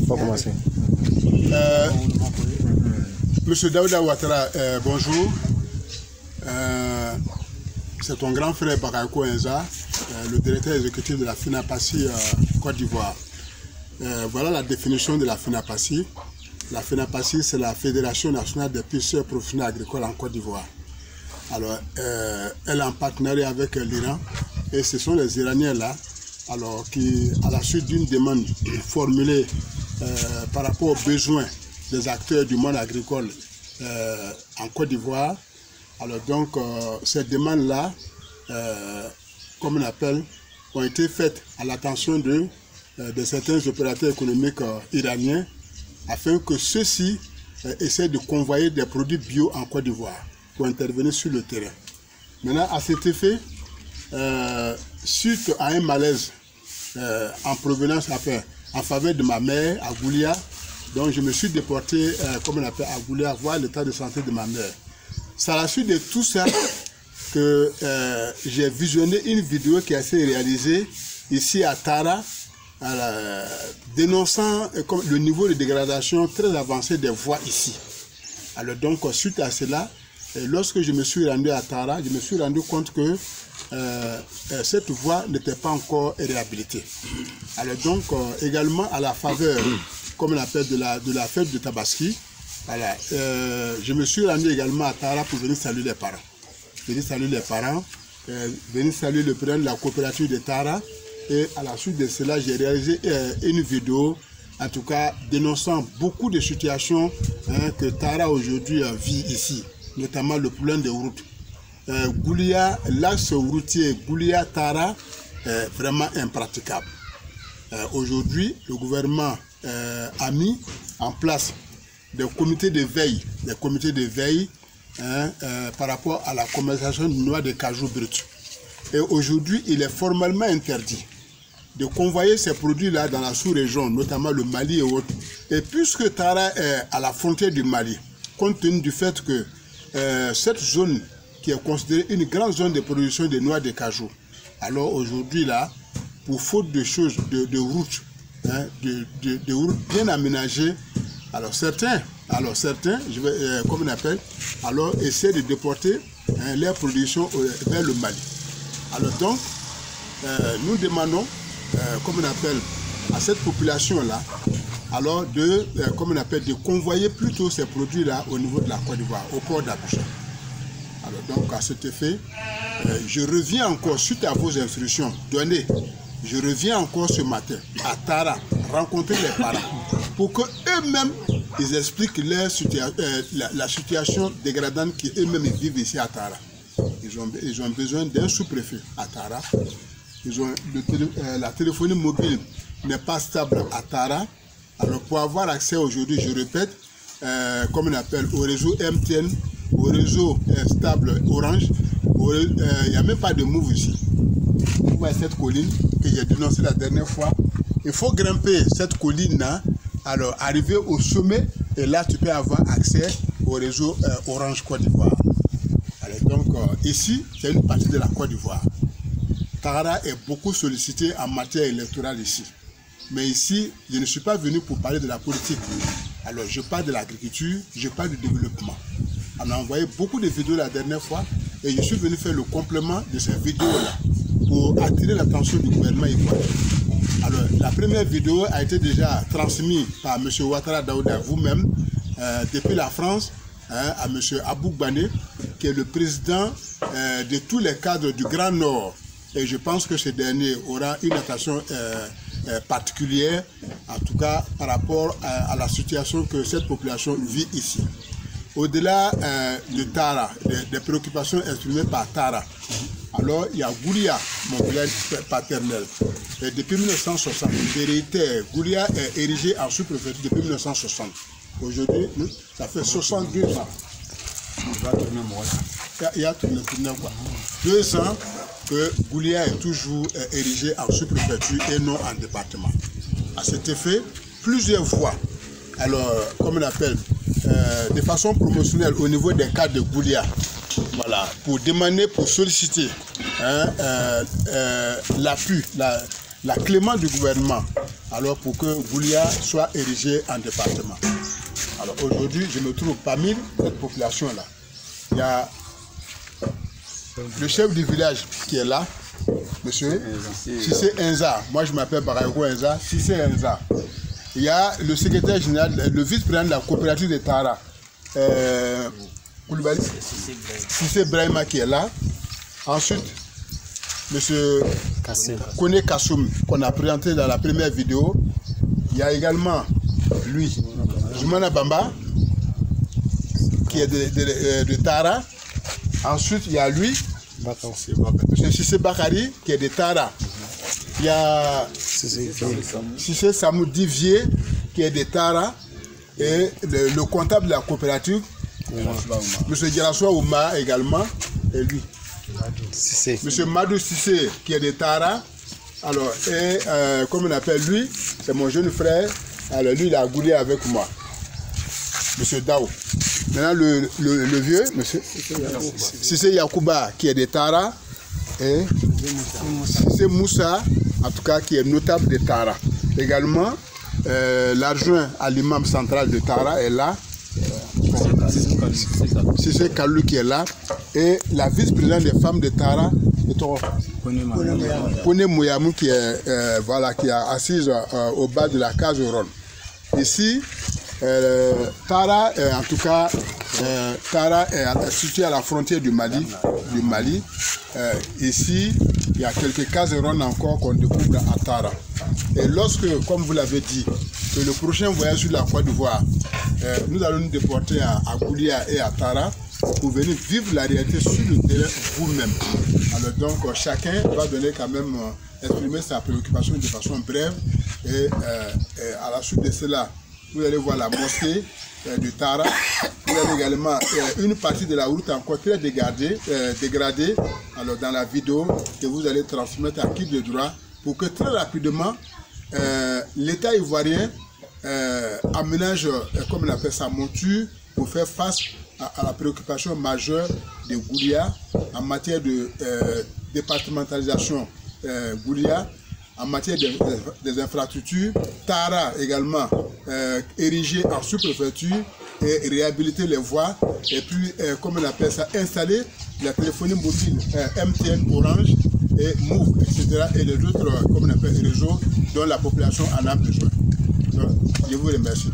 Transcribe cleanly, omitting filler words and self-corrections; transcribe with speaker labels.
Speaker 1: faut commencer.
Speaker 2: Monsieur Daouda Ouattara, bonjour. C'est ton grand frère Bakayoko Enza, le directeur exécutif de la FENAPACI Côte d'Ivoire. Voilà la définition de la FENAPACI. La FENAPACI, c'est la Fédération nationale des pêcheurs professionnels agricoles en Côte d'Ivoire. Alors, elle est en partenariat avec l'Iran et ce sont les Iraniens là, alors qui, à la suite d'une demande formulée par rapport aux besoins des acteurs du monde agricole en Côte d'Ivoire, alors donc ces demandes-là, comme on appelle, ont été faites à l'attention de certains opérateurs économiques iraniens afin que ceux-ci essaient de convoyer des produits bio en Côte d'Ivoire pour intervenir sur le terrain. Maintenant, à cet effet, suite à un malaise en provenance, en faveur de ma mère à Goulia, donc je me suis déporté, comme on appelle, à Goulia, voir l'état de santé de ma mère. C'est à la suite de tout ça que j'ai visionné une vidéo qui a été réalisée ici à Tara, dénonçant le niveau de dégradation très avancé des voies ici. Alors donc, suite à cela, lorsque je me suis rendu à Tara, je me suis rendu compte que cette voie n'était pas encore réhabilitée. Alors donc, également à la faveur, comme on appelle, de la fête de Tabaski, voilà, je me suis rendu également à Tara pour venir saluer les parents. Venir saluer les parents, venir saluer le président de la coopérative de Tara. Et à la suite de cela, j'ai réalisé une vidéo, en tout cas dénonçant beaucoup de situations que Tara aujourd'hui vit ici, notamment le problème des routes. Goulia, l'axe routier Goulia-Tara est vraiment impraticable. Aujourd'hui, le gouvernement a mis en place des comités de veille, par rapport à la commercialisation du noix de cajou brut. Et aujourd'hui, il est formellement interdit de convoyer ces produits-là dans la sous-région, notamment le Mali et autres. Et puisque Tara est à la frontière du Mali, compte tenu du fait que cette zone qui est considérée une grande zone de production de noix de cajou, alors aujourd'hui là, pour faute de choses, de routes, de routes bien aménagées, alors certains, je vais, comme on appelle, alors essaient de déporter leur production vers le Mali. Alors donc, nous demandons, comme on appelle, à cette population-là, alors comme on appelle, de convoyer plutôt ces produits-là au niveau de la Côte d'Ivoire, au port d'Abidjan. Alors donc, à cet effet, je reviens encore, suite à vos instructions données, je reviens encore ce matin à Tara, rencontrer les parents, pour qu'eux-mêmes, ils expliquent la situation dégradante qu'eux-mêmes vivent ici à Tara. Ils ont besoin d'un sous-préfet à Tara. La téléphonie mobile n'est pas stable à Tara. Alors pour avoir accès aujourd'hui, je répète, comme on appelle, au réseau MTN, au réseau stable Orange, il n'y a même pas de move ici. Vous voyez cette colline que j'ai dénoncée la dernière fois. Il faut grimper cette colline-là, alors arriver au sommet, et là tu peux avoir accès au réseau Orange Côte d'Ivoire. Donc ici, c'est une partie de la Côte d'Ivoire. Tara est beaucoup sollicité en matière électorale ici. Mais ici, je ne suis pas venu pour parler de la politique. Alors je parle de l'agriculture, je parle du développement. On a envoyé beaucoup de vidéos la dernière fois et je suis venu faire le complément de ces vidéos-là pour attirer l'attention du gouvernement ivoirien. Alors la première vidéo a été déjà transmise par M. Ouattara Daouda vous-même depuis la France, à M. Abou Bané, qui est le président de tous les cadres du Grand Nord. Et je pense que ce dernier aura une attention particulière, en tout cas par rapport à la situation que cette population vit ici. Au-delà de Tara, des préoccupations exprimées par Tara, alors il y a Goulia, mon village paternel. Et depuis 1960, Goulia est érigé en sous-préfecture depuis 1960. Aujourd'hui, ça fait 62 ans. Il y a tourné quoi. 2 ans que Goulia est toujours érigé en sous-préfecture et non en département. À cet effet, plusieurs fois, alors, comme on appelle, de façon promotionnelle au niveau des cadres de Goulia, voilà, pour demander, pour solliciter l'appui, la clémence du gouvernement, alors pour que Goulia soit érigé en département. Alors aujourd'hui, je me trouve parmi cette population-là. Il y a le chef du village qui est là, monsieur Sissé Enza. Moi, je m'appelle Barago Enza, Sissé Enza. Il y a le secrétaire général, le vice-président de la coopérative de Tara, Sissé Brahima qui est là. Ensuite, monsieur Kone Kassoum, qu'on a présenté dans la première vidéo. Il y a également lui, Zoumana Bamba, qui est de Tara. Ensuite, il y a lui, M. Sissé Bakari, qui est de Tara. Il y a Sissé Samou Divier, qui est de Tara. Et le comptable de la coopérative, M. Djarasoua Ouma également, et lui. M. Madou Sissé, qui est de Tara. Alors, et comme on appelle lui, c'est mon jeune frère. Alors, lui, il a goulé avec moi. M. Dao. Maintenant, le vieux, M. Sissé Yakouba, qui est de Tara. Et Sissé Moussa, en tout cas, qui est notable de Tara. Également, l'adjoint à l'imam central de Tara est là. Sissé Kalou qui est là. Et la vice-présidente des femmes de Tara, Kone Mouyamou, qui est voilà, qui est assise au bas de la case ronde. Ici, Tara, en tout cas, Tara est située à la frontière du Mali. Ici, il y a quelques cases rondes encore qu'on découvre à Tara. Et lorsque, comme vous l'avez dit, que le prochain voyage sur la Côte d'Ivoire, nous allons nous déporter à Goulia et à Tara pour venir vivre la réalité sur le terrain vous-même. Alors donc, chacun va donner quand même, exprimer sa préoccupation de façon brève. Et à la suite de cela, vous allez voir la mosquée de Tara. Vous avez également une partie de la route encore très dégradée, alors dans la vidéo que vous allez transmettre à qui de droit pour que très rapidement l'État ivoirien aménage, comme on appelle ça, monture pour faire face à la préoccupation majeure de Goulia en matière de départementalisation Goulia, en matière des infrastructures, Tara également érigé en sous-préfecture et réhabiliter les voies et puis, comme on appelle ça, installer la téléphonie mobile MTN, Orange et Move, etc. et les autres, comme on appelle, réseaux dont la population en a besoin. Donc, je vous remercie.